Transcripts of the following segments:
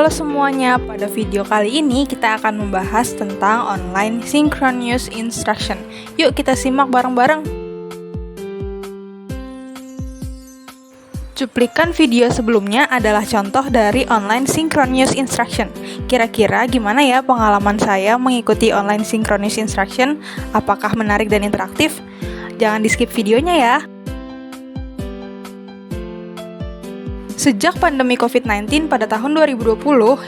Halo semuanya, pada video kali ini kita akan membahas tentang online synchronous instruction. Yuk kita simak bareng-bareng. Cuplikan video sebelumnya adalah contoh dari online synchronous instruction. Kira-kira gimana ya pengalaman saya mengikuti online synchronous instruction? Apakah menarik dan interaktif? Jangan di-skip videonya ya. Sejak pandemi COVID-19 pada tahun 2020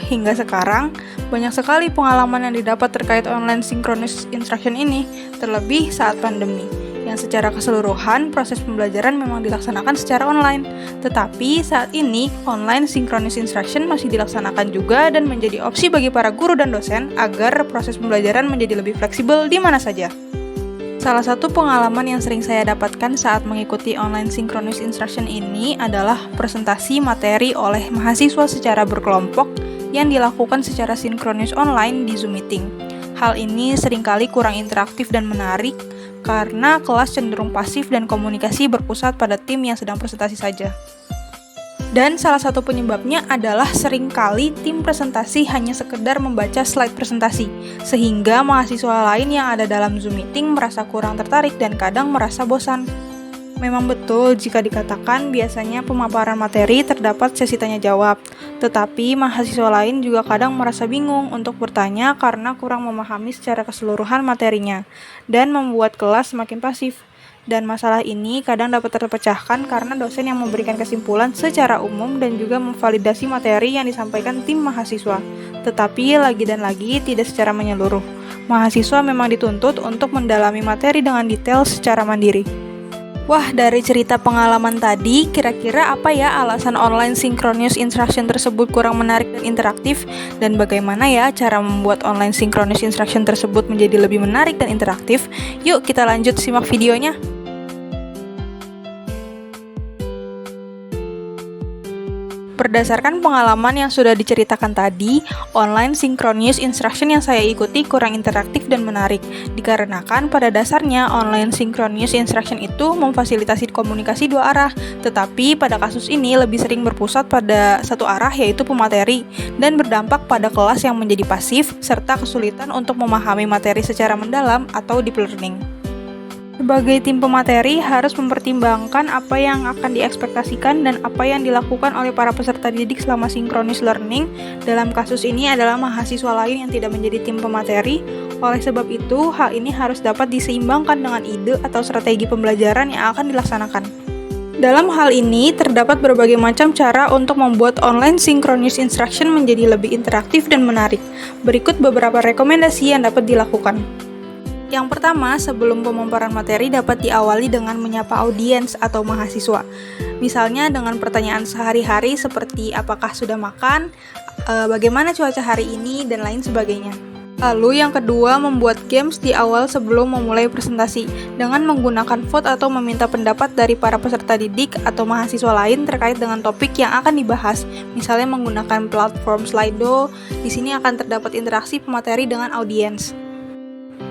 hingga sekarang, banyak sekali pengalaman yang didapat terkait online synchronous instruction ini, terlebih saat pandemi, yang secara keseluruhan proses pembelajaran memang dilaksanakan secara online. Tetapi saat ini, online synchronous instruction masih dilaksanakan juga dan menjadi opsi bagi para guru dan dosen agar proses pembelajaran menjadi lebih fleksibel di mana saja. Salah satu pengalaman yang sering saya dapatkan saat mengikuti online synchronous instruction ini adalah presentasi materi oleh mahasiswa secara berkelompok yang dilakukan secara sinkronis online di Zoom Meeting. Hal ini seringkali kurang interaktif dan menarik karena kelas cenderung pasif dan komunikasi berpusat pada tim yang sedang presentasi saja. Dan salah satu penyebabnya adalah seringkali tim presentasi hanya sekedar membaca slide presentasi, sehingga mahasiswa lain yang ada dalam Zoom Meeting merasa kurang tertarik dan kadang merasa bosan. Memang betul jika dikatakan biasanya pemaparan materi terdapat sesi tanya jawab, tetapi mahasiswa lain juga kadang merasa bingung untuk bertanya karena kurang memahami secara keseluruhan materinya, dan membuat kelas semakin pasif. Dan masalah ini kadang dapat terpecahkan karena dosen yang memberikan kesimpulan secara umum dan juga memvalidasi materi yang disampaikan tim mahasiswa. Tetapi lagi dan lagi tidak secara menyeluruh. Mahasiswa memang dituntut untuk mendalami materi dengan detail secara mandiri. Wah, dari cerita pengalaman tadi, kira-kira apa ya alasan online synchronous instruction tersebut kurang menarik dan interaktif? Dan bagaimana ya cara membuat online synchronous instruction tersebut menjadi lebih menarik dan interaktif? Yuk kita lanjut simak videonya. Berdasarkan pengalaman yang sudah diceritakan tadi, online synchronous instruction yang saya ikuti kurang interaktif dan menarik. Dikarenakan pada dasarnya online synchronous instruction itu memfasilitasi komunikasi dua arah, tetapi pada kasus ini lebih sering berpusat pada satu arah yaitu pemateri, dan berdampak pada kelas yang menjadi pasif, serta kesulitan untuk memahami materi secara mendalam atau deep learning. Sebagai tim pemateri harus mempertimbangkan apa yang akan diekspektasikan dan apa yang dilakukan oleh para peserta didik selama synchronous learning. Dalam kasus ini adalah mahasiswa lain yang tidak menjadi tim pemateri. Oleh sebab itu, hal ini harus dapat diseimbangkan dengan ide atau strategi pembelajaran yang akan dilaksanakan. Dalam hal ini, terdapat berbagai macam cara untuk membuat online synchronous instruction menjadi lebih interaktif dan menarik. Berikut beberapa rekomendasi yang dapat dilakukan. Yang pertama, sebelum pemaparan materi dapat diawali dengan menyapa audiens atau mahasiswa. Misalnya dengan pertanyaan sehari-hari seperti apakah sudah makan, bagaimana cuaca hari ini, dan lain sebagainya. Lalu yang kedua, membuat games di awal sebelum memulai presentasi dengan menggunakan vote atau meminta pendapat dari para peserta didik atau mahasiswa lain terkait dengan topik yang akan dibahas. Misalnya menggunakan platform Slido, di sini akan terdapat interaksi pemateri dengan audiens.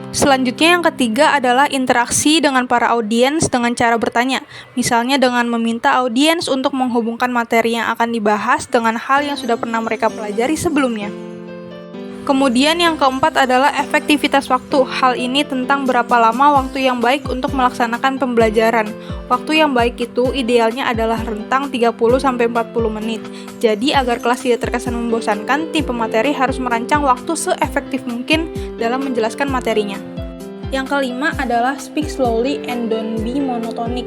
Selanjutnya yang ketiga adalah interaksi dengan para audiens dengan cara bertanya, misalnya dengan meminta audiens untuk menghubungkan materi yang akan dibahas dengan hal yang sudah pernah mereka pelajari sebelumnya. Kemudian yang keempat adalah efektivitas waktu. Hal ini tentang berapa lama waktu yang baik untuk melaksanakan pembelajaran. Waktu yang baik itu idealnya adalah rentang 30-40 menit. Jadi agar kelas tidak terkesan membosankan, tim pemateri harus merancang waktu seefektif mungkin dalam menjelaskan materinya. Yang kelima adalah speak slowly and don't be monotonic.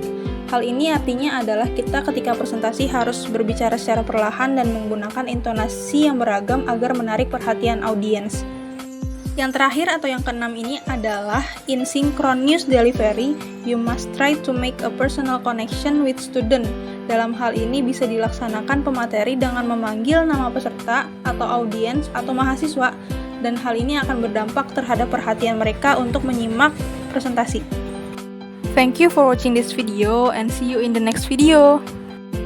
Hal ini artinya adalah kita ketika presentasi harus berbicara secara perlahan dan menggunakan intonasi yang beragam agar menarik perhatian audiens. Yang terakhir atau yang keenam ini adalah in synchronous delivery, you must try to make a personal connection with student. Dalam hal ini bisa dilaksanakan pemateri dengan memanggil nama peserta atau audiens atau mahasiswa, dan hal ini akan berdampak terhadap perhatian mereka untuk menyimak presentasi. Thank you for watching this video and see you in the next video.